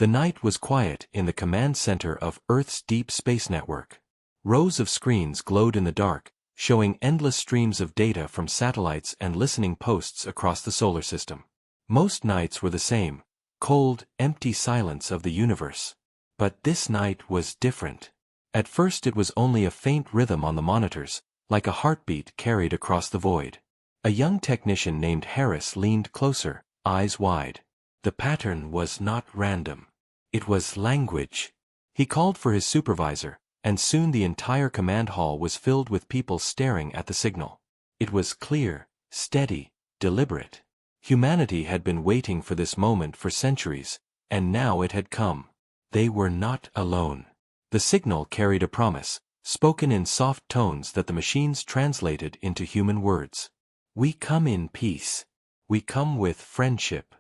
The night was quiet in the command center of Earth's deep space network. Rows of screens glowed in the dark, showing endless streams of data from satellites and listening posts across the solar system. Most nights were the same, cold, empty silence of the universe. But this night was different. At first it was only a faint rhythm on the monitors, like a heartbeat carried across the void. A young technician named Harris leaned closer, eyes wide. The pattern was not random. It was language. He called for his supervisor, and soon the entire command hall was filled with people staring at the signal. It was clear, steady, deliberate. Humanity had been waiting for this moment for centuries, and now it had come. They were not alone. The signal carried a promise, spoken in soft tones that the machines translated into human words. We come in peace. We come with friendship.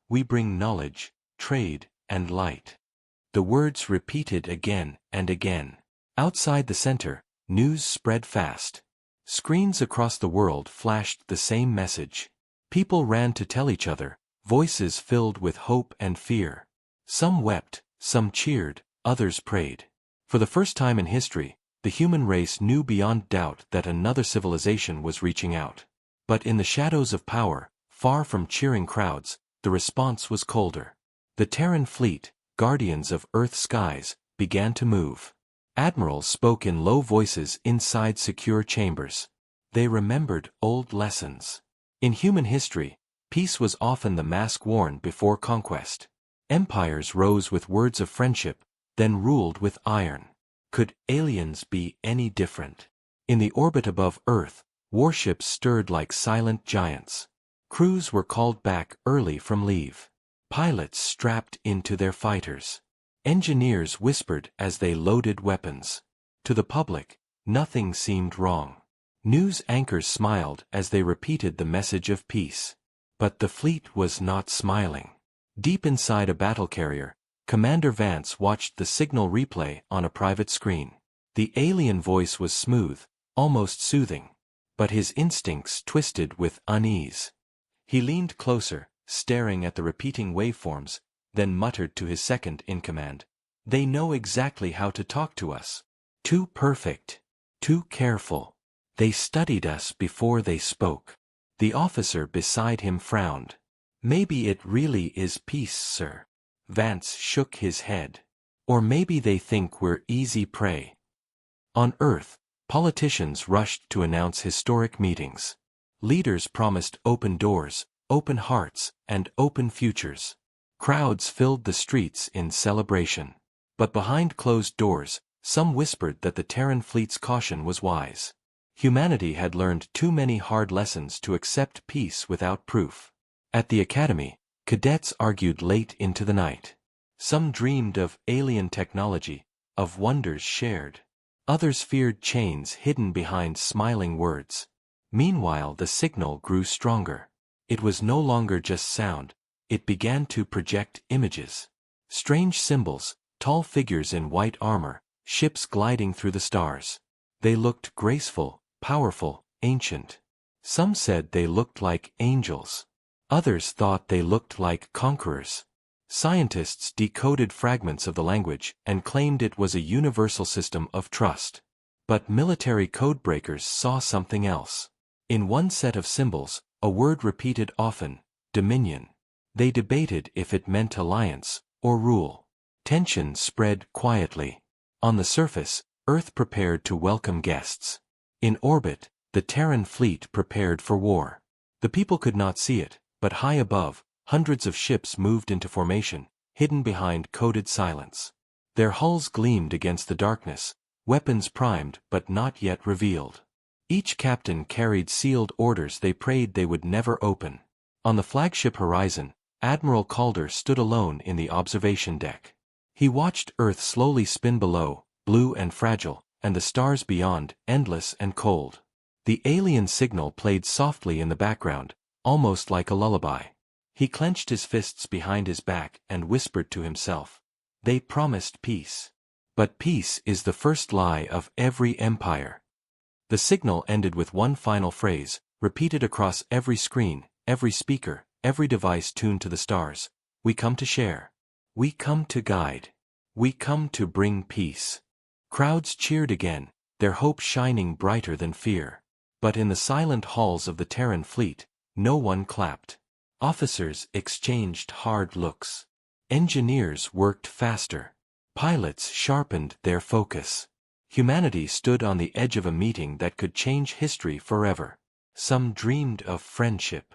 We bring knowledge, trade, and light. The words repeated again and again. Outside the center, news spread fast. Screens across the world flashed the same message. People ran to tell each other, voices filled with hope and fear. Some wept, some cheered, others prayed. For the first time in history, the human race knew beyond doubt that another civilization was reaching out. But in the shadows of power, far from cheering crowds, the response was colder. The Terran fleet, guardians of Earth's skies, began to move. Admirals spoke in low voices inside secure chambers. They remembered old lessons. In human history, peace was often the mask worn before conquest. Empires rose with words of friendship, then ruled with iron. Could aliens be any different? In the orbit above Earth, warships stirred like silent giants. Crews were called back early from leave. Pilots strapped into their fighters. Engineers whispered as they loaded weapons. To the public, nothing seemed wrong. News anchors smiled as they repeated the message of peace. But the fleet was not smiling. Deep inside a battle carrier, Commander Vance watched the signal replay on a private screen. The alien voice was smooth, almost soothing. But his instincts twisted with unease. He leaned closer, staring at the repeating waveforms, then muttered to his second-in-command. They know exactly how to talk to us. Too perfect. Too careful. They studied us before they spoke. The officer beside him frowned. Maybe it really is peace, sir. Vance shook his head. Or maybe they think we're easy prey. On Earth, politicians rushed to announce historic meetings. Leaders promised open doors, open hearts, and open futures. Crowds filled the streets in celebration. But behind closed doors, some whispered that the Terran fleet's caution was wise. Humanity had learned too many hard lessons to accept peace without proof. At the academy, cadets argued late into the night. Some dreamed of alien technology, of wonders shared. Others feared chains hidden behind smiling words. Meanwhile, the signal grew stronger. It was no longer just sound. It began to project images. Strange symbols, tall figures in white armor, ships gliding through the stars. They looked graceful, powerful, ancient. Some said they looked like angels. Others thought they looked like conquerors. Scientists decoded fragments of the language and claimed it was a universal system of trust. But military codebreakers saw something else. In one set of symbols, a word repeated often, dominion. They debated if it meant alliance or rule. Tension spread quietly. On the surface, Earth prepared to welcome guests. In orbit, the Terran fleet prepared for war. The people could not see it, but high above, hundreds of ships moved into formation, hidden behind coded silence. Their hulls gleamed against the darkness, weapons primed but not yet revealed. Each captain carried sealed orders they prayed they would never open. On the flagship horizon, Admiral Calder stood alone in the observation deck. He watched Earth slowly spin below, blue and fragile, and the stars beyond, endless and cold. The alien signal played softly in the background, almost like a lullaby. He clenched his fists behind his back and whispered to himself. They promised peace. But peace is the first lie of every empire. The signal ended with one final phrase, repeated across every screen, every speaker, every device tuned to the stars. We come to share. "We come to guide. We come to bring peace." Crowds cheered again, their hope shining brighter than fear. But in the silent halls of the Terran fleet, no one clapped. Officers exchanged hard looks. Engineers worked faster. Pilots sharpened their focus. Humanity stood on the edge of a meeting that could change history forever. Some dreamed of friendship.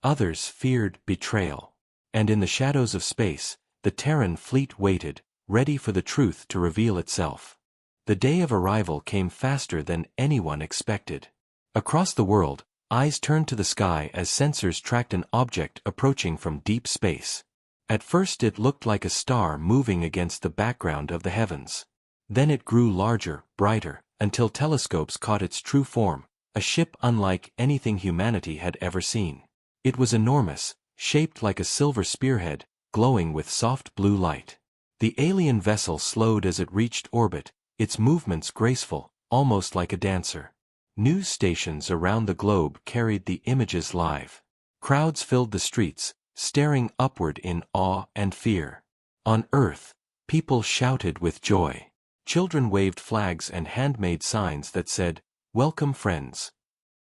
Others feared betrayal. And in the shadows of space, the Terran fleet waited, ready for the truth to reveal itself. The day of arrival came faster than anyone expected. Across the world, eyes turned to the sky as sensors tracked an object approaching from deep space. At first it looked like a star moving against the background of the heavens. Then it grew larger, brighter, until telescopes caught its true form, a ship unlike anything humanity had ever seen. It was enormous, shaped like a silver spearhead, glowing with soft blue light. The alien vessel slowed as it reached orbit, its movements graceful, almost like a dancer. News stations around the globe carried the images live. Crowds filled the streets, staring upward in awe and fear. On Earth, people shouted with joy. Children waved flags and handmade signs that said, "Welcome, friends."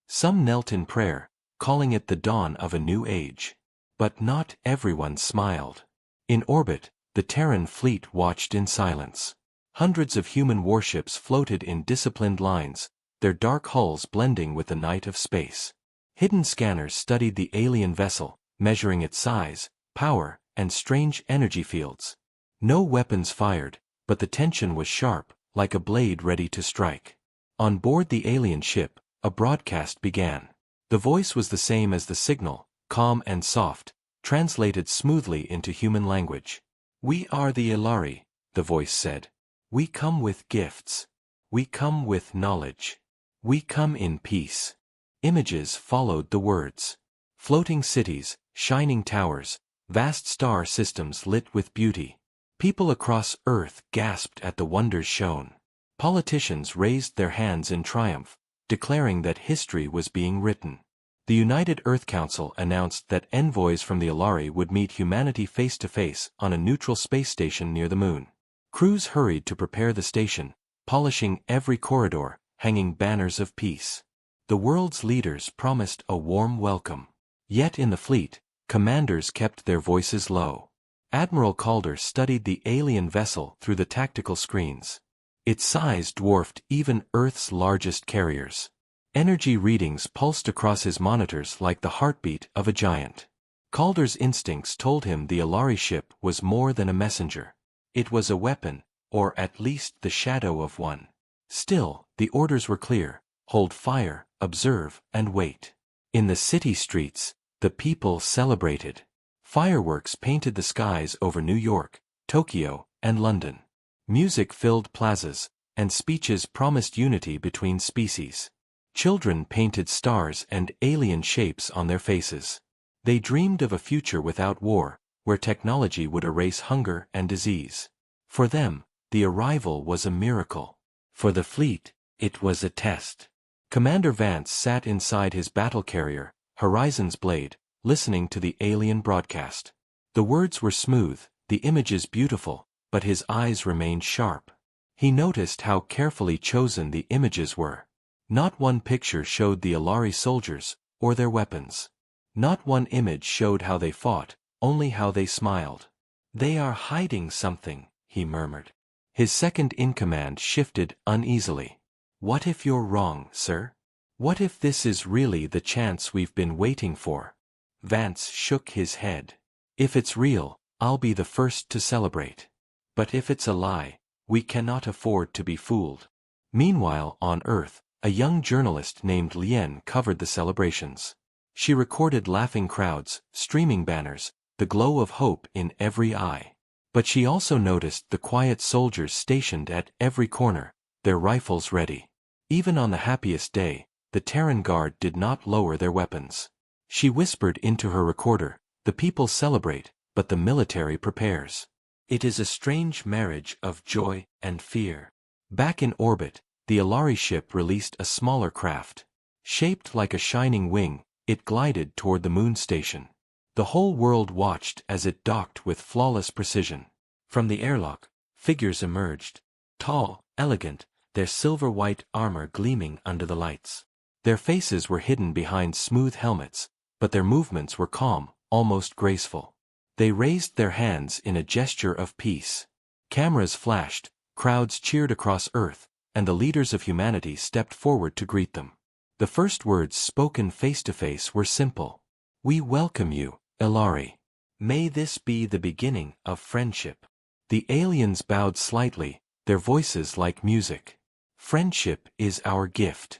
Some knelt in prayer, calling it the dawn of a new age. But not everyone smiled. In orbit, the Terran fleet watched in silence. Hundreds of human warships floated in disciplined lines, their dark hulls blending with the night of space. Hidden scanners studied the alien vessel, measuring its size, power, and strange energy fields. No weapons fired, but the tension was sharp, like a blade ready to strike. On board the alien ship, a broadcast began. The voice was the same as the signal, calm and soft, translated smoothly into human language. "We are the Ilari," the voice said. "We come with gifts. We come with knowledge. We come in peace." Images followed the words. Floating cities, shining towers, vast star systems lit with beauty. People across Earth gasped at the wonders shown. Politicians raised their hands in triumph, declaring that history was being written. The United Earth Council announced that envoys from the Ilari would meet humanity face to face on a neutral space station near the moon. Crews hurried to prepare the station, polishing every corridor, hanging banners of peace. The world's leaders promised a warm welcome. Yet in the fleet, commanders kept their voices low. Admiral Calder studied the alien vessel through the tactical screens. Its size dwarfed even Earth's largest carriers. Energy readings pulsed across his monitors like the heartbeat of a giant. Calder's instincts told him the Ilari ship was more than a messenger. It was a weapon, or at least the shadow of one. Still, the orders were clear: hold fire, observe, and wait. In the city streets, the people celebrated. Fireworks painted the skies over New York, Tokyo, and London. Music filled plazas, and speeches promised unity between species. Children painted stars and alien shapes on their faces. They dreamed of a future without war, where technology would erase hunger and disease. For them, the arrival was a miracle. For the fleet, it was a test. Commander Vance sat inside his battle carrier, Horizon's Blade, listening to the alien broadcast. The words were smooth, the images beautiful, but his eyes remained sharp. He noticed how carefully chosen the images were. Not one picture showed the Ilari soldiers, or their weapons. Not one image showed how they fought, only how they smiled. "They are hiding something," he murmured. His second-in-command shifted uneasily. "What if you're wrong, sir? What if this is really the chance we've been waiting for?" Vance shook his head. "If it's real, I'll be the first to celebrate. But if it's a lie, we cannot afford to be fooled." Meanwhile, on Earth, a young journalist named Lien covered the celebrations. She recorded laughing crowds, streaming banners, the glow of hope in every eye. But she also noticed the quiet soldiers stationed at every corner, their rifles ready. Even on the happiest day, the Terran Guard did not lower their weapons. She whispered into her recorder, "The people celebrate, but the military prepares. It is a strange marriage of joy and fear." Back in orbit, the Ilari ship released a smaller craft. Shaped like a shining wing, it glided toward the moon station. The whole world watched as it docked with flawless precision. From the airlock, figures emerged, tall, elegant, their silver-white armor gleaming under the lights. Their faces were hidden behind smooth helmets, but their movements were calm, almost graceful. They raised their hands in a gesture of peace. Cameras flashed, crowds cheered across Earth, and the leaders of humanity stepped forward to greet them. The first words spoken face-to-face were simple. "We welcome you, Ilari. May this be the beginning of friendship." The aliens bowed slightly, their voices like music. "Friendship is our gift."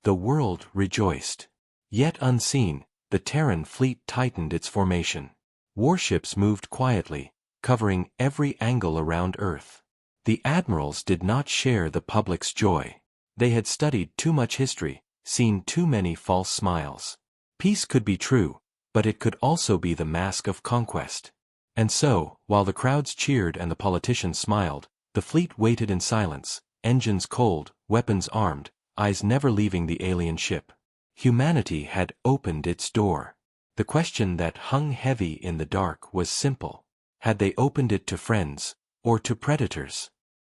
The world rejoiced. Yet unseen, the Terran fleet tightened its formation. Warships moved quietly, covering every angle around Earth. The admirals did not share the public's joy. They had studied too much history, seen too many false smiles. Peace could be true, but it could also be the mask of conquest. And so, while the crowds cheered and the politicians smiled, the fleet waited in silence, engines cold, weapons armed, eyes never leaving the alien ship. Humanity had opened its door. The question that hung heavy in the dark was simple. Had they opened it to friends, or to predators?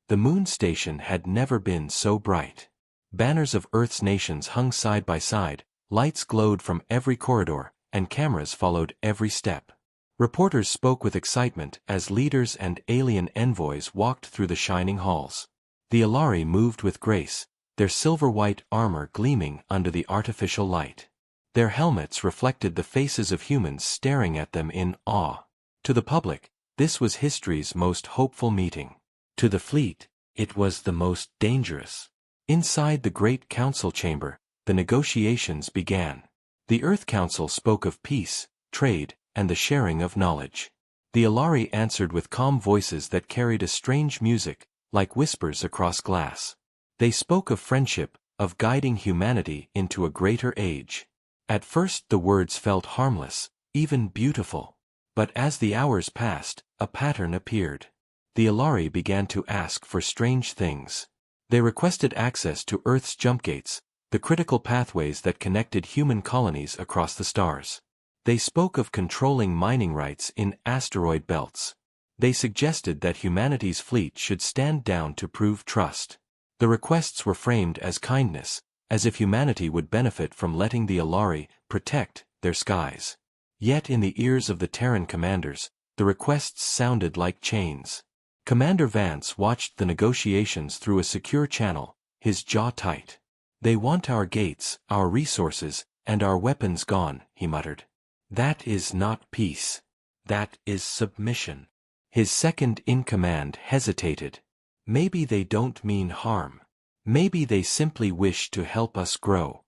The moon station had never been so bright. Banners of Earth's nations hung side by side, lights glowed from every corridor, and cameras followed every step. Reporters spoke with excitement as leaders and alien envoys walked through the shining halls. The Ilari moved with grace, their silver-white armor gleaming under the artificial light. Their helmets reflected the faces of humans staring at them in awe. To the public, this was history's most hopeful meeting. To the fleet, it was the most dangerous. Inside the great council chamber, the negotiations began. The Earth Council spoke of peace, trade, and the sharing of knowledge. The Ilari answered with calm voices that carried a strange music, like whispers across glass. They spoke of friendship, of guiding humanity into a greater age. At first the words felt harmless, even beautiful. But as the hours passed, a pattern appeared. The Ilari began to ask for strange things. They requested access to Earth's jump gates, the critical pathways that connected human colonies across the stars. They spoke of controlling mining rights in asteroid belts. They suggested that humanity's fleet should stand down to prove trust. The requests were framed as kindness, as if humanity would benefit from letting the Ilari protect their skies. Yet in the ears of the Terran commanders, the requests sounded like chains. Commander Vance watched the negotiations through a secure channel, his jaw tight. "They want our gates, our resources, and our weapons gone," he muttered. "That is not peace. That is submission." His second-in-command hesitated. "Maybe they don't mean harm. Maybe they simply wish to help us grow."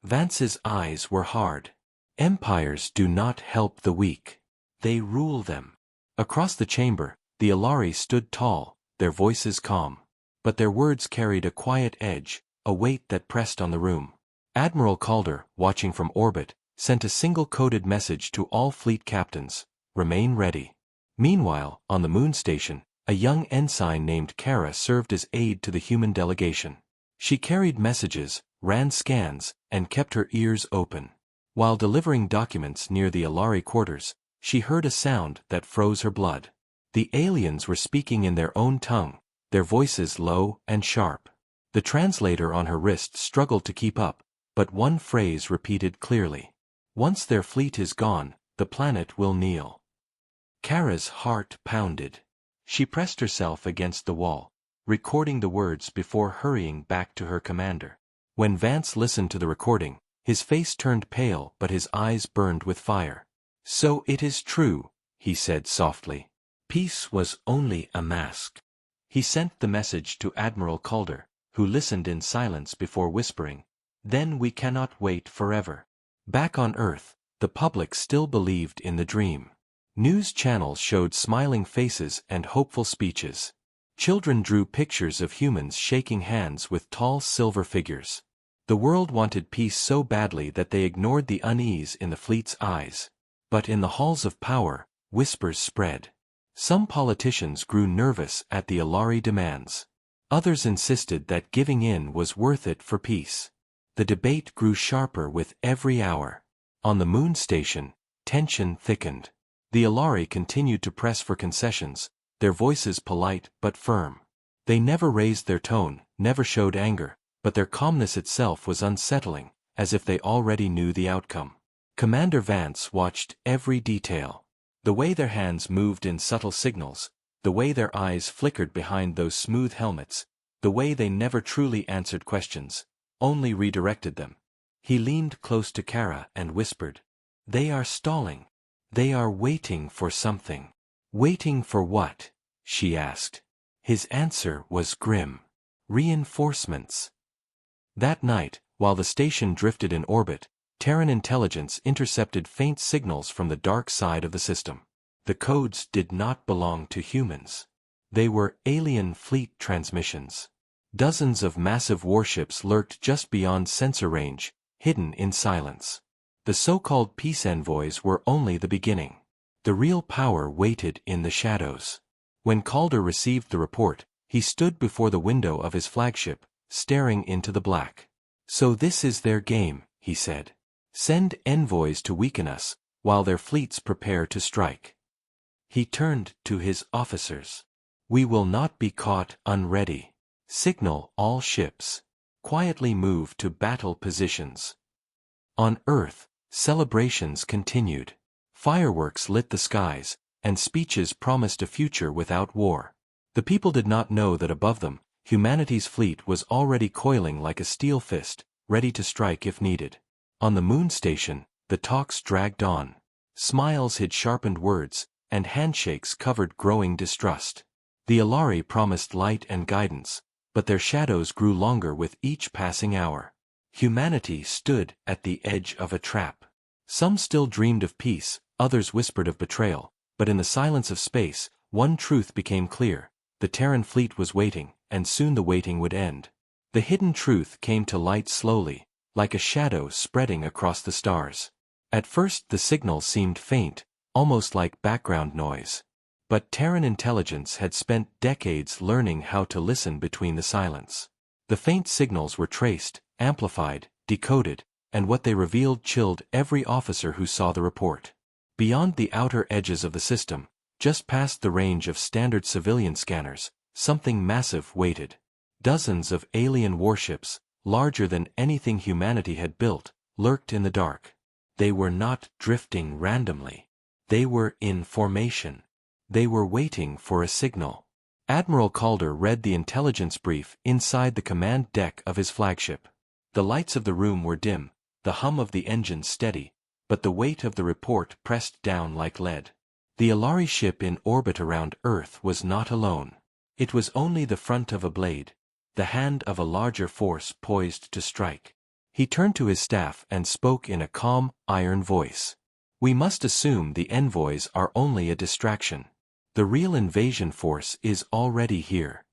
Vance's eyes were hard. "Empires do not help the weak. They rule them." Across the chamber, the Ilari stood tall, their voices calm. But their words carried a quiet edge, a weight that pressed on the room. Admiral Calder, watching from orbit, sent a single coded message to all fleet captains: "Remain ready." Meanwhile, on the moon station, a young ensign named Kara served as aide to the human delegation. She carried messages, ran scans, and kept her ears open. While delivering documents near the Ilari quarters, she heard a sound that froze her blood. The aliens were speaking in their own tongue, their voices low and sharp. The translator on her wrist struggled to keep up, but one phrase repeated clearly: "Once their fleet is gone, the planet will kneel." Kara's heart pounded. She pressed herself against the wall, recording the words before hurrying back to her commander. When Vance listened to the recording, his face turned pale but his eyes burned with fire. "So it is true," he said softly. "Peace was only a mask." He sent the message to Admiral Calder, who listened in silence before whispering, "Then we cannot wait forever." Back on Earth, the public still believed in the dream. News channels showed smiling faces and hopeful speeches. Children drew pictures of humans shaking hands with tall silver figures. The world wanted peace so badly that they ignored the unease in the fleet's eyes. But in the halls of power, whispers spread. Some politicians grew nervous at the Ilari demands. Others insisted that giving in was worth it for peace. The debate grew sharper with every hour. On the moon station, Tension thickened. The Alari continued to press for concessions, their voices polite but firm. They never raised their tone, never showed anger, but their calmness itself was unsettling, as if they already knew the outcome. Commander Vance watched every detail. The way their hands moved in subtle signals, the way their eyes flickered behind those smooth helmets, the way they never truly answered questions, only redirected them. He leaned close to Kara and whispered, "They are stalling. They are waiting for something." "Waiting for what?" she asked. His answer was grim. "Reinforcements." That night, while the station drifted in orbit, Terran intelligence intercepted faint signals from the dark side of the system. The codes did not belong to humans. They were alien fleet transmissions. Dozens of massive warships lurked just beyond sensor range, hidden in silence. The so-called peace envoys were only the beginning. The real power waited in the shadows. When Calder received the report, he stood before the window of his flagship, staring into the black. "So this is their game," he said. "Send envoys to weaken us, while their fleets prepare to strike." He turned to his officers. "We will not be caught unready. Signal all ships. Quietly move to battle positions." On Earth, celebrations continued. Fireworks lit the skies, and speeches promised a future without war. The people did not know that above them, humanity's fleet was already coiling like a steel fist, ready to strike if needed. On the moon station, the talks dragged on. Smiles hid sharpened words, and handshakes covered growing distrust. The Alari promised light and guidance, but their shadows grew longer with each passing hour. Humanity stood at the edge of a trap. Some still dreamed of peace, others whispered of betrayal, but in the silence of space, one truth became clear: the Terran fleet was waiting, and soon the waiting would end. The hidden truth came to light slowly, like a shadow spreading across the stars. At first the signal seemed faint, almost like background noise. But Terran intelligence had spent decades learning how to listen between the silence. The faint signals were traced, amplified, decoded, and what they revealed chilled every officer who saw the report. Beyond the outer edges of the system, just past the range of standard civilian scanners, something massive waited. Dozens of alien warships, larger than anything humanity had built, lurked in the dark. They were not drifting randomly. They were in formation. They were waiting for a signal. Admiral Calder read the intelligence brief inside the command deck of his flagship. The lights of the room were dim, the hum of the engine steady, but the weight of the report pressed down like lead. The Alari ship in orbit around Earth was not alone. It was only the front of a blade, the hand of a larger force poised to strike. He turned to his staff and spoke in a calm, iron voice. "We must assume the envoys are only a distraction. The real invasion force is already here."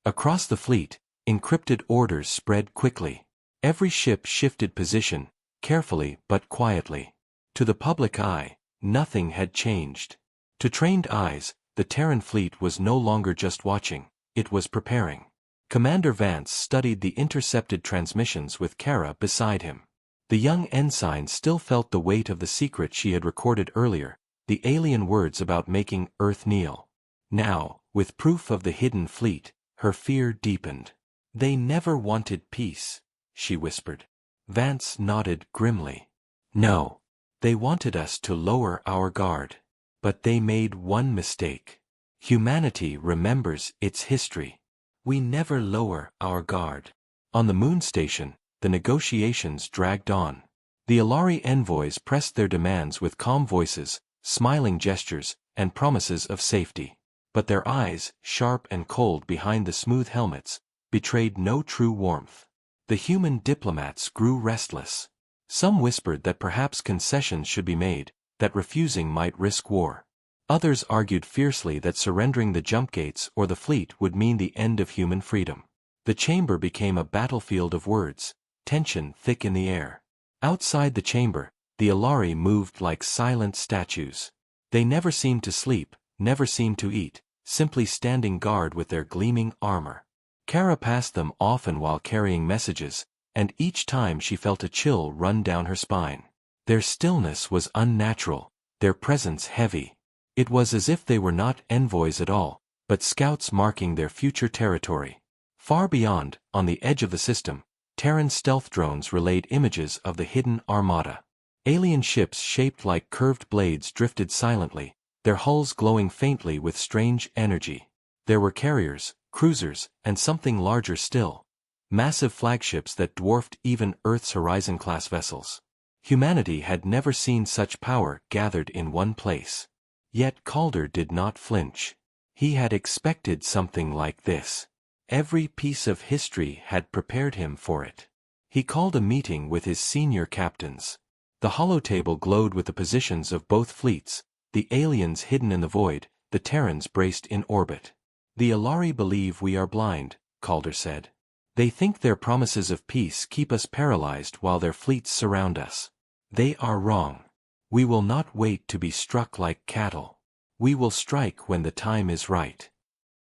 Across the fleet, encrypted orders spread quickly. Every ship shifted position, carefully but quietly. To the public eye, nothing had changed. To trained eyes, the Terran fleet was no longer just watching, it was preparing. Commander Vance studied the intercepted transmissions with Kara beside him. The young ensign still felt the weight of the secret she had recorded earlier, the alien words about making Earth kneel. Now, with proof of the hidden fleet, her fear deepened. "They never wanted peace," she whispered. Vance nodded grimly. "No. They wanted us to lower our guard. But they made one mistake. Humanity remembers its history. We never lower our guard." On the moon station, the negotiations dragged on. The Alari envoys pressed their demands with calm voices, smiling gestures, and promises of safety. But their eyes, sharp and cold behind the smooth helmets, betrayed no true warmth. The human diplomats grew restless. Some whispered that perhaps concessions should be made, that refusing might risk war. Others argued fiercely that surrendering the jump gates or the fleet would mean the end of human freedom. The chamber became a battlefield of words, tension thick in the air. Outside the chamber, the Alari moved like silent statues. They never seemed to sleep, never seemed to eat, simply standing guard with their gleaming armor. Kara passed them often while carrying messages, and each time she felt a chill run down her spine. Their stillness was unnatural, their presence heavy. It was as if they were not envoys at all, but scouts marking their future territory. Far beyond, on the edge of the system, Terran stealth drones relayed images of the hidden armada. Alien ships shaped like curved blades drifted silently, their hulls glowing faintly with strange energy. There were carriers, cruisers, and something larger still. Massive flagships that dwarfed even Earth's Horizon-class vessels. Humanity had never seen such power gathered in one place. Yet Calder did not flinch. He had expected something like this. Every piece of history had prepared him for it. He called a meeting with his senior captains. The holotable glowed with the positions of both fleets, the aliens hidden in the void, the Terrans braced in orbit. "The Alari believe we are blind," Calder said. "They think their promises of peace keep us paralyzed while their fleets surround us. They are wrong. We will not wait to be struck like cattle. We will strike when the time is right."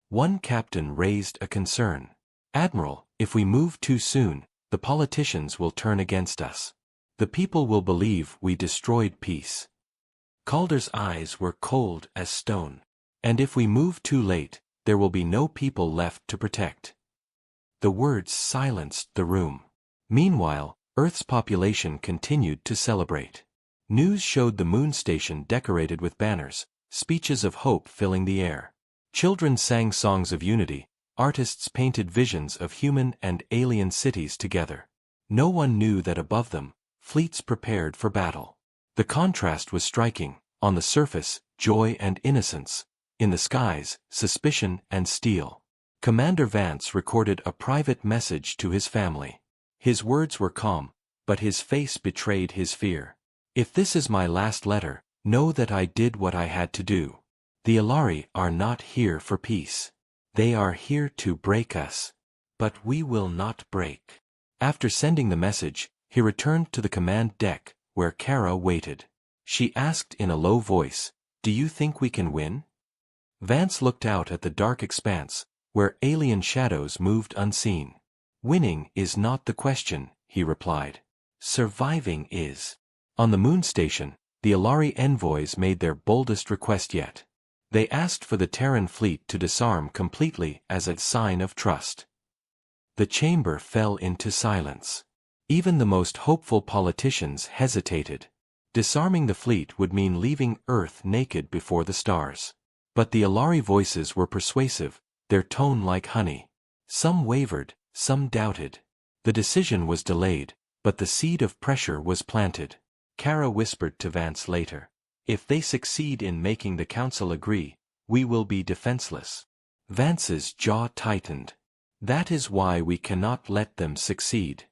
One captain raised a concern. "Admiral, if we move too soon, the politicians will turn against us. The people will believe we destroyed peace." Calder's eyes were cold as stone. "And if we move too late, there will be no people left to protect." The words silenced the room. Meanwhile, Earth's population continued to celebrate. News showed the moon station decorated with banners, speeches of hope filling the air. Children sang songs of unity, artists painted visions of human and alien cities together. No one knew that above them, fleets prepared for battle. The contrast was striking. On the surface, joy and innocence. In the skies, suspicion and steel. Commander Vance recorded a private message to his family. His words were calm, but his face betrayed his fear. "If this is my last letter, know that I did what I had to do. The Alari are not here for peace. They are here to break us. But we will not break." After sending the message, he returned to the command deck, where Kara waited. She asked in a low voice, "Do you think we can win?" Vance looked out at the dark expanse, where alien shadows moved unseen. "Winning is not the question," he replied. "Surviving is." On the moon station, the Alari envoys made their boldest request yet. They asked for the Terran fleet to disarm completely as a sign of trust. The chamber fell into silence. Even the most hopeful politicians hesitated. Disarming the fleet would mean leaving Earth naked before the stars. But the Alari voices were persuasive, their tone like honey. Some wavered, some doubted. The decision was delayed, but the seed of pressure was planted. Kara whispered to Vance later, "If they succeed in making the council agree, we will be defenseless." Vance's jaw tightened. "That is why we cannot let them succeed."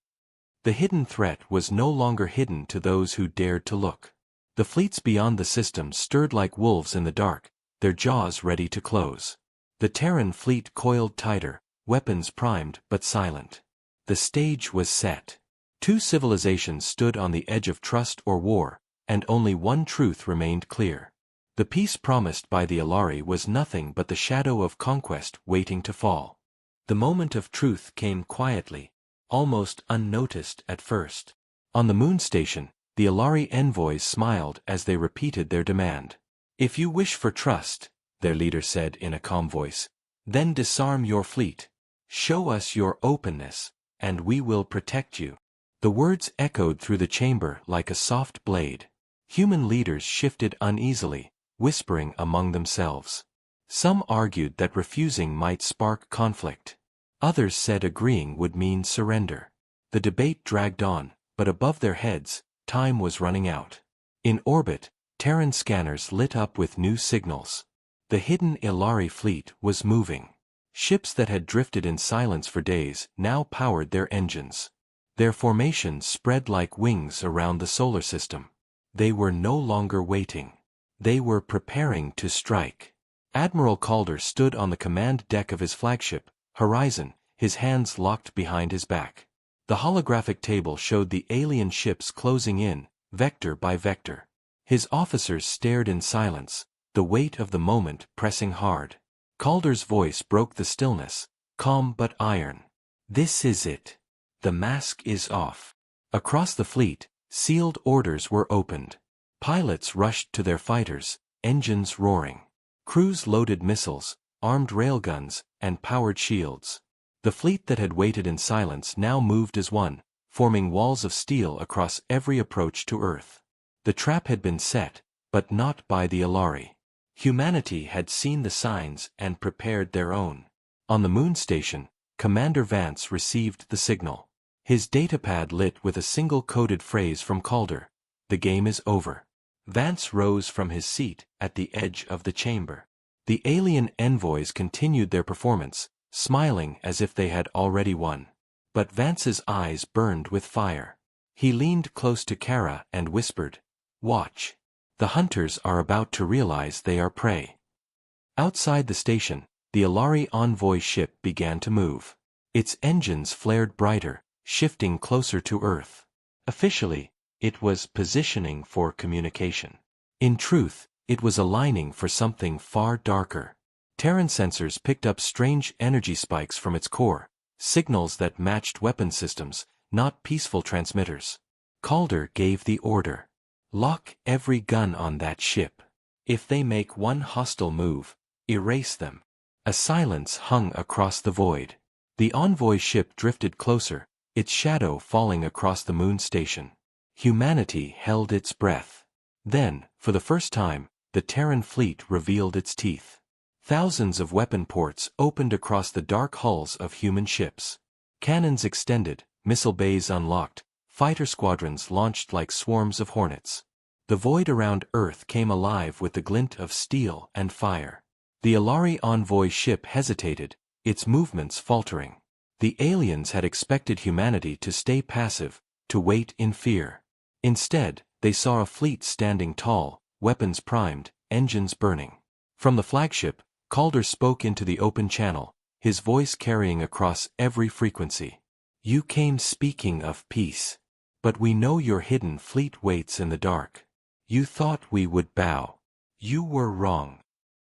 The hidden threat was no longer hidden to those who dared to look. The fleets beyond the system stirred like wolves in the dark, their jaws ready to close. The Terran fleet coiled tighter, weapons primed but silent. The stage was set. Two civilizations stood on the edge of trust or war, and only one truth remained clear. The peace promised by the Alari was nothing but the shadow of conquest waiting to fall. The moment of truth came quietly, almost unnoticed at first. On the moon station, the Alari envoys smiled as they repeated their demand. "If you wish for trust," their leader said in a calm voice, "then disarm your fleet. Show us your openness, and we will protect you." The words echoed through the chamber like a soft blade. Human leaders shifted uneasily, whispering among themselves. Some argued that refusing might spark conflict. Others said agreeing would mean surrender. The debate dragged on, but above their heads, time was running out. In orbit, Terran scanners lit up with new signals. The hidden Alari fleet was moving. Ships that had drifted in silence for days now powered their engines. Their formation spread like wings around the solar system. They were no longer waiting. They were preparing to strike. Admiral Calder stood on the command deck of his flagship, Horizon, his hands locked behind his back. The holographic table showed the alien ships closing in, vector by vector. His officers stared in silence, the weight of the moment pressing hard. Calder's voice broke the stillness, calm but iron. "This is it. The mask is off." Across the fleet, sealed orders were opened. Pilots rushed to their fighters, engines roaring. Crews loaded missiles, armed railguns, and powered shields. The fleet that had waited in silence now moved as one, forming walls of steel across every approach to Earth. The trap had been set, but not by the Alari. Humanity had seen the signs and prepared their own. On the moon station, Commander Vance received the signal. His datapad lit with a single coded phrase from Calder: "The game is over." Vance rose from his seat at the edge of the chamber. The alien envoys continued their performance, smiling as if they had already won. But Vance's eyes burned with fire. He leaned close to Kara and whispered, "Watch. The hunters are about to realize they are prey." Outside the station, the Alari envoy ship began to move. Its engines flared brighter, shifting closer to Earth. Officially, it was positioning for communication. In truth, it was aligning for something far darker. Terran sensors picked up strange energy spikes from its core, signals that matched weapon systems, not peaceful transmitters. Calder gave the order. "Lock every gun on that ship. If they make one hostile move, erase them." A silence hung across the void. The envoy ship drifted closer, its shadow falling across the moon station. Humanity held its breath. Then, for the first time, the Terran fleet revealed its teeth. Thousands of weapon ports opened across the dark hulls of human ships. Cannons extended, missile bays unlocked, fighter squadrons launched like swarms of hornets. The void around Earth came alive with the glint of steel and fire. The Alari envoy ship hesitated, its movements faltering. The aliens had expected humanity to stay passive, to wait in fear. Instead, they saw a fleet standing tall, weapons primed, engines burning. From the flagship, Calder spoke into the open channel, his voice carrying across every frequency. "You came speaking of peace. But we know your hidden fleet waits in the dark. You thought we would bow. You were wrong."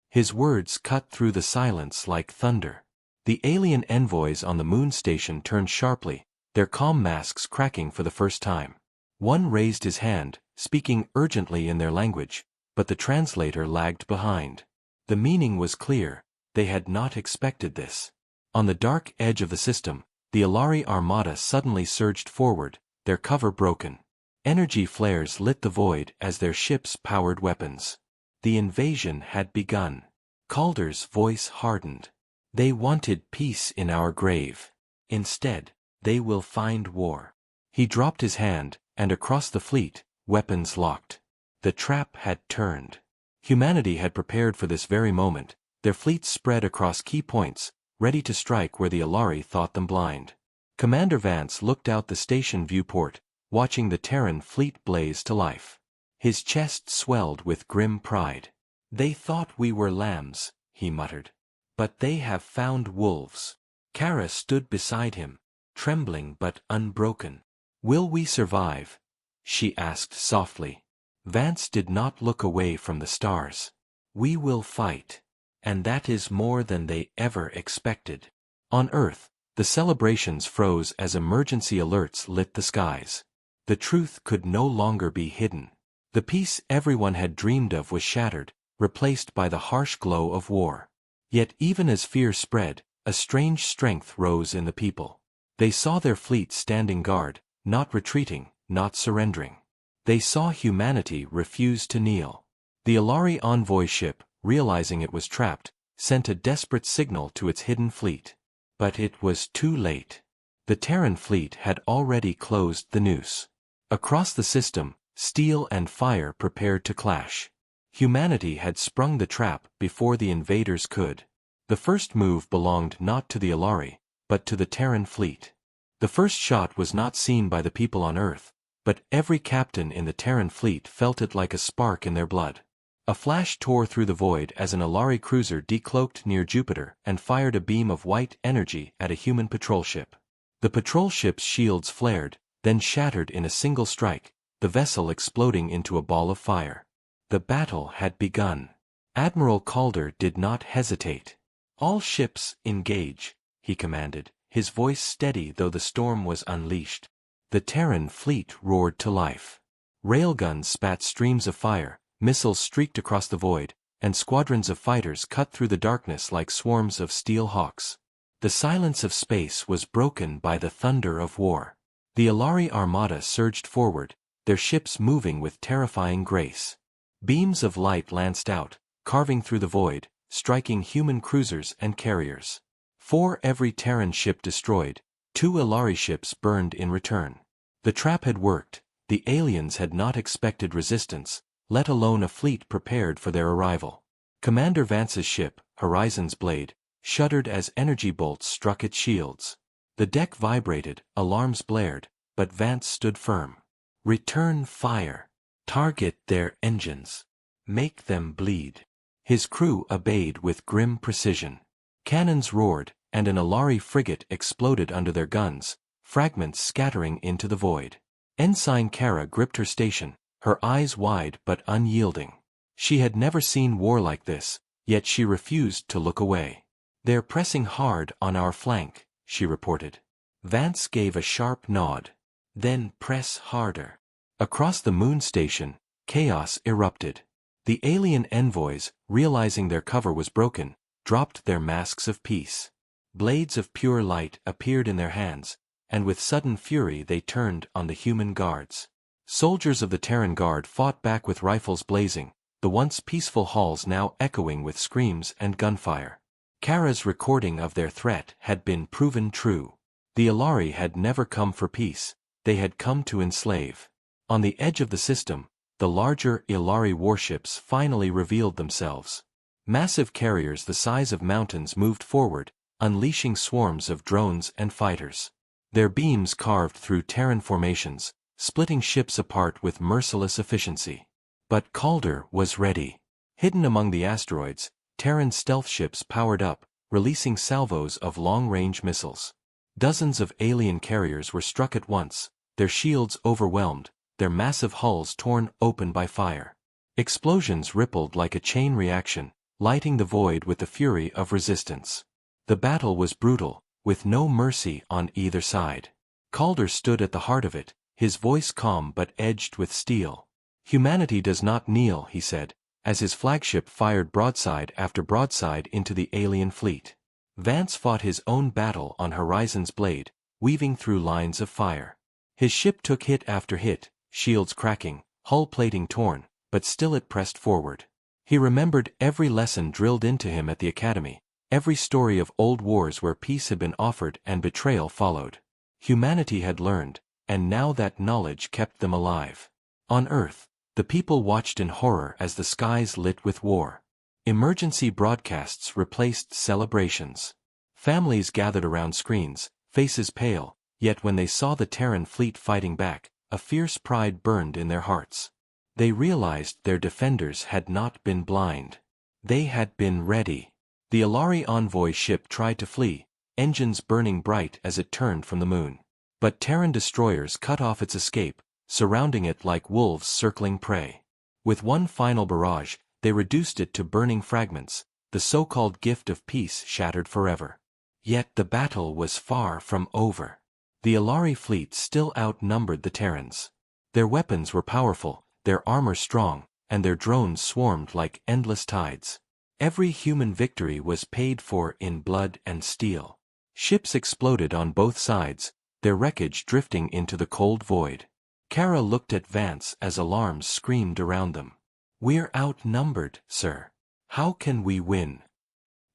His words cut through the silence like thunder. The alien envoys on the moon station turned sharply, their comm masks cracking for the first time. One raised his hand, speaking urgently in their language, but the translator lagged behind. The meaning was clear: they had not expected this. On the dark edge of the system, the Alari armada suddenly surged forward, their cover broken. Energy flares lit the void as their ships powered weapons. The invasion had begun. Calder's voice hardened. "They wanted peace in our grave. Instead, they will find war." He dropped his hand, and across the fleet, weapons locked. The trap had turned. Humanity had prepared for this very moment, their fleets spread across key points, ready to strike where the Alari thought them blind. Commander Vance looked out the station viewport, watching the Terran fleet blaze to life. His chest swelled with grim pride. "They thought we were lambs," he muttered. "But they have found wolves." Kara stood beside him, trembling but unbroken. "Will we survive?" she asked softly. Vance did not look away from the stars. "We will fight. And that is more than they ever expected." On Earth, the celebrations froze as emergency alerts lit the skies. The truth could no longer be hidden. The peace everyone had dreamed of was shattered, replaced by the harsh glow of war. Yet even as fear spread, a strange strength rose in the people. They saw their fleet standing guard, not retreating, not surrendering. They saw humanity refuse to kneel. The Alari envoy ship, realizing it was trapped, sent a desperate signal to its hidden fleet. But it was too late. The Terran fleet had already closed the noose. Across the system, steel and fire prepared to clash. Humanity had sprung the trap before the invaders could. The first move belonged not to the Alari, but to the Terran fleet. The first shot was not seen by the people on Earth, but every captain in the Terran fleet felt it like a spark in their blood. A flash tore through the void as an Alari cruiser decloaked near Jupiter and fired a beam of white energy at a human patrol ship. The patrol ship's shields flared, then shattered in a single strike, the vessel exploding into a ball of fire. The battle had begun. Admiral Calder did not hesitate. "All ships, engage," he commanded, his voice steady though the storm was unleashed. The Terran fleet roared to life. Railguns spat streams of fire, missiles streaked across the void, and squadrons of fighters cut through the darkness like swarms of steel hawks. The silence of space was broken by the thunder of war. The Ilari armada surged forward, their ships moving with terrifying grace. Beams of light lanced out, carving through the void, striking human cruisers and carriers. For every Terran ship destroyed, 2 Ilari ships burned in return. The trap had worked. The aliens had not expected resistance, let alone a fleet prepared for their arrival. Commander Vance's ship, Horizon's Blade, shuddered as energy bolts struck its shields. The deck vibrated, alarms blared, but Vance stood firm. Return fire. Target their engines. Make them bleed. His crew obeyed with grim precision. Cannons roared, and an Ilari frigate exploded under their guns, fragments scattering into the void. Ensign Kara gripped her station, her eyes wide but unyielding. She had never seen war like this, yet she refused to look away. "They're pressing hard on our flank," she reported. Vance gave a sharp nod. "Then press harder." Across the moon station, chaos erupted. The alien envoys, realizing their cover was broken, dropped their masks of peace. Blades of pure light appeared in their hands, and with sudden fury they turned on the human guards. Soldiers of the Terran Guard fought back with rifles blazing, the once peaceful halls now echoing with screams and gunfire. Kara's recording of their threat had been proven true. The Ilari had never come for peace, they had come to enslave. On the edge of the system, the larger Ilari warships finally revealed themselves. Massive carriers the size of mountains moved forward, unleashing swarms of drones and fighters. Their beams carved through Terran formations, splitting ships apart with merciless efficiency. But Calder was ready. Hidden among the asteroids, Terran stealth ships powered up, releasing salvos of long-range missiles. Dozens of alien carriers were struck at once, their shields overwhelmed, their massive hulls torn open by fire. Explosions rippled like a chain reaction, lighting the void with the fury of resistance. The battle was brutal, with no mercy on either side. Calder stood at the heart of it, his voice calm but edged with steel. "Humanity does not kneel," he said, as his flagship fired broadside after broadside into the alien fleet. Vance fought his own battle on Horizon's Blade, weaving through lines of fire. His ship took hit after hit, shields cracking, hull plating torn, but still it pressed forward. He remembered every lesson drilled into him at the academy, every story of old wars where peace had been offered and betrayal followed. Humanity had learned, and now that knowledge kept them alive. On Earth, the people watched in horror as the skies lit with war. Emergency broadcasts replaced celebrations. Families gathered around screens, faces pale, yet when they saw the Terran fleet fighting back, a fierce pride burned in their hearts. They realized their defenders had not been blind. They had been ready. The Ilari envoy ship tried to flee, engines burning bright as it turned from the moon. But Terran destroyers cut off its escape, surrounding it like wolves circling prey. With one final barrage, they reduced it to burning fragments, the so-called gift of peace shattered forever. Yet the battle was far from over. The Ilari fleet still outnumbered the Terrans. Their weapons were powerful, their armor strong, and their drones swarmed like endless tides. Every human victory was paid for in blood and steel. Ships exploded on both sides, their wreckage drifting into the cold void. Kara looked at Vance as alarms screamed around them. "We're outnumbered, sir. How can we win?"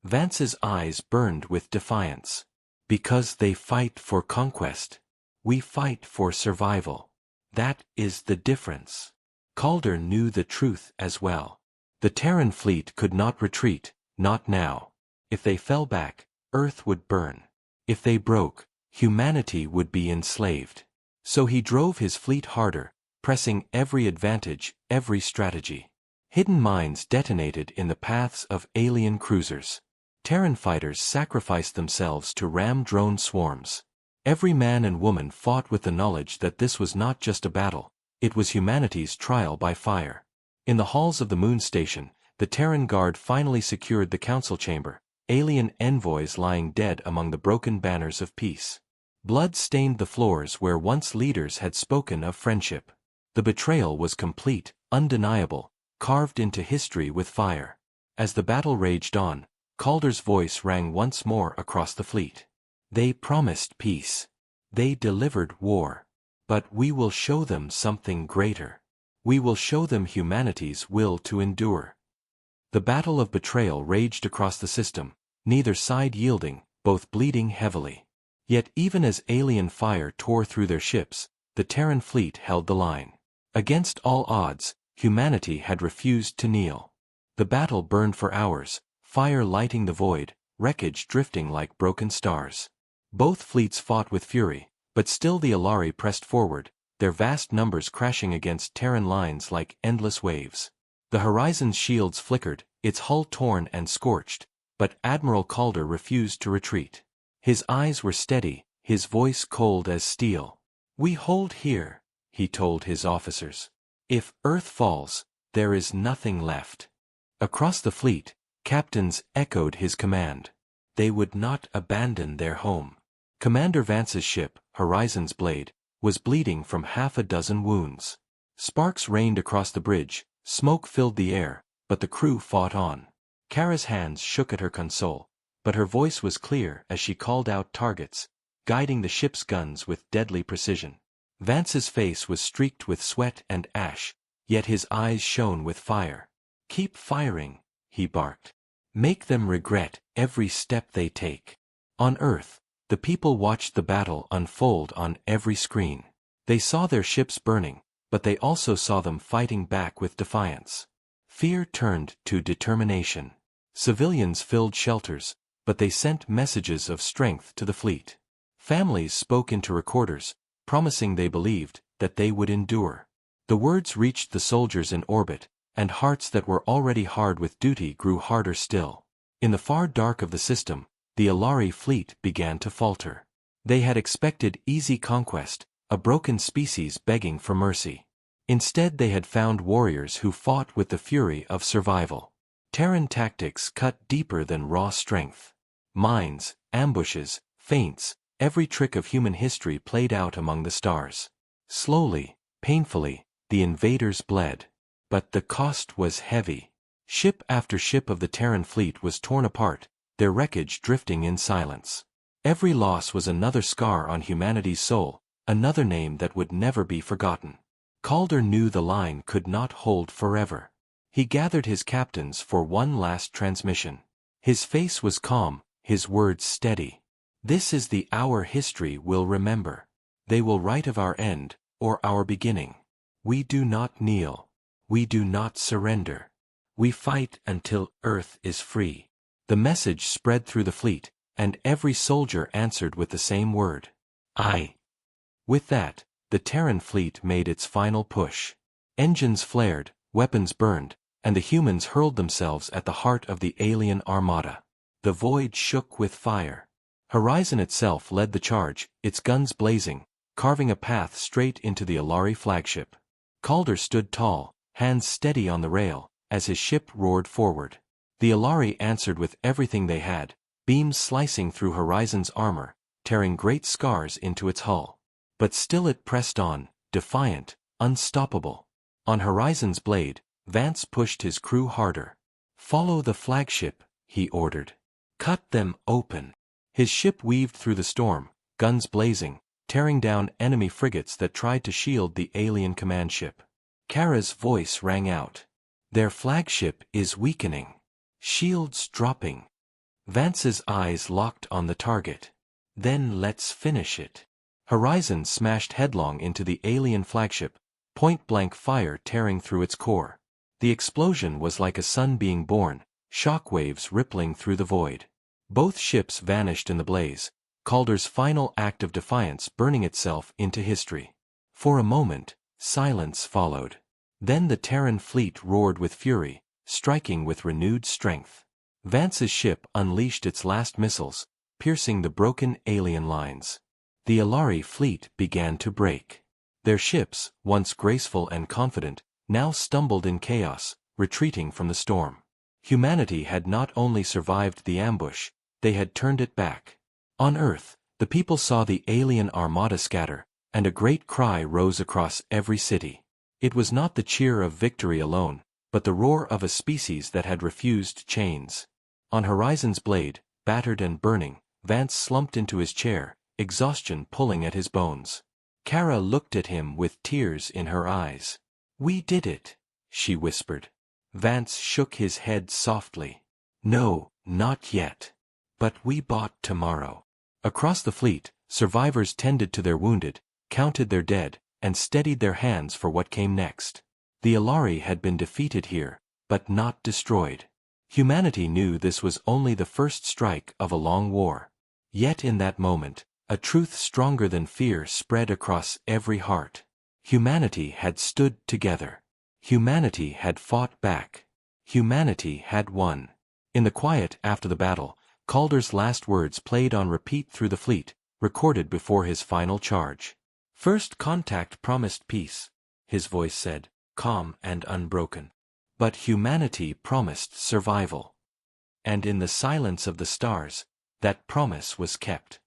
Vance's eyes burned with defiance. "Because they fight for conquest. We fight for survival. That is the difference." Calder knew the truth as well. The Terran fleet could not retreat, not now. If they fell back, Earth would burn. If they broke, humanity would be enslaved. So he drove his fleet harder, pressing every advantage, every strategy. Hidden mines detonated in the paths of alien cruisers. Terran fighters sacrificed themselves to ram drone swarms. Every man and woman fought with the knowledge that this was not just a battle, it was humanity's trial by fire. In the halls of the moon station, the Terran Guard finally secured the council chamber, alien envoys lying dead among the broken banners of peace. Blood stained the floors where once leaders had spoken of friendship. The betrayal was complete, undeniable, carved into history with fire. As the battle raged on, Calder's voice rang once more across the fleet. They promised peace. They delivered war. But we will show them something greater. We will show them humanity's will to endure. The battle of betrayal raged across the system, neither side yielding, both bleeding heavily. Yet even as alien fire tore through their ships, the Terran fleet held the line. Against all odds, humanity had refused to kneel. The battle burned for hours, fire lighting the void, wreckage drifting like broken stars. Both fleets fought with fury, but still the Alari pressed forward, their vast numbers crashing against Terran lines like endless waves. The Horizon's shields flickered, its hull torn and scorched, but Admiral Calder refused to retreat. His eyes were steady, his voice cold as steel. "We hold here," he told his officers. "If Earth falls, there is nothing left." Across the fleet, captains echoed his command. They would not abandon their home. Commander Vance's ship, Horizon's Blade, was bleeding from half a dozen wounds. Sparks rained across the bridge, smoke filled the air, but the crew fought on. Kara's hands shook at her console, but her voice was clear as she called out targets, guiding the ship's guns with deadly precision. Vance's face was streaked with sweat and ash, yet his eyes shone with fire. "Keep firing," he barked. "Make them regret every step they take." On Earth, the people watched the battle unfold on every screen. They saw their ships burning, but they also saw them fighting back with defiance. Fear turned to determination. Civilians filled shelters, but they sent messages of strength to the fleet. Families spoke into recorders, promising they believed that they would endure. The words reached the soldiers in orbit, and hearts that were already hard with duty grew harder still. In the far dark of the system, the Alari fleet began to falter. They had expected easy conquest, a broken species begging for mercy. Instead they had found warriors who fought with the fury of survival. Terran tactics cut deeper than raw strength. Mines, ambushes, feints, every trick of human history played out among the stars. Slowly, painfully, the invaders bled. But the cost was heavy. Ship after ship of the Terran fleet was torn apart, their wreckage drifting in silence. Every loss was another scar on humanity's soul, another name that would never be forgotten. Calder knew the line could not hold forever. He gathered his captains for one last transmission. His face was calm, his words steady. "This is the hour history will remember. They will write of our end, or our beginning. We do not kneel. We do not surrender. We fight until Earth is free." The message spread through the fleet, and every soldier answered with the same word. "Aye." With that, the Terran fleet made its final push. Engines flared, weapons burned, and the humans hurled themselves at the heart of the alien armada. The void shook with fire. Horizon itself led the charge, its guns blazing, carving a path straight into the Alari flagship. Calder stood tall, hands steady on the rail, as his ship roared forward. The Alari answered with everything they had, beams slicing through Horizon's armor, tearing great scars into its hull. But still it pressed on, defiant, unstoppable. On Horizon's Blade, Vance pushed his crew harder. "Follow the flagship," he ordered. "Cut them open." His ship weaved through the storm, guns blazing, tearing down enemy frigates that tried to shield the alien command ship. Kara's voice rang out. "Their flagship is weakening. Shields dropping." Vance's eyes locked on the target. "Then let's finish it." Horizon smashed headlong into the alien flagship, point-blank fire tearing through its core. The explosion was like a sun being born, shockwaves rippling through the void. Both ships vanished in the blaze, Calder's final act of defiance burning itself into history. For a moment, silence followed. Then the Terran fleet roared with fury, striking with renewed strength. Vance's ship unleashed its last missiles, piercing the broken alien lines. The Alari fleet began to break. Their ships, once graceful and confident, now stumbled in chaos, retreating from the storm. Humanity had not only survived the ambush, they had turned it back. On Earth, the people saw the alien armada scatter, and a great cry rose across every city. It was not the cheer of victory alone, but the roar of a species that had refused chains. On Horizon's blade, battered and burning, Vance slumped into his chair, exhaustion pulling at his bones. Kara looked at him with tears in her eyes. "We did it," she whispered. Vance shook his head softly. "No, not yet. But we bought tomorrow." Across the fleet, survivors tended to their wounded, counted their dead, and steadied their hands for what came next. The Alari had been defeated here, but not destroyed. Humanity knew this was only the first strike of a long war. Yet in that moment, a truth stronger than fear spread across every heart. Humanity had stood together. Humanity had fought back. Humanity had won. In the quiet after the battle, Calder's last words played on repeat through the fleet, recorded before his final charge. "First contact promised peace," his voice said, calm and unbroken. "But humanity promised survival. And in the silence of the stars, that promise was kept."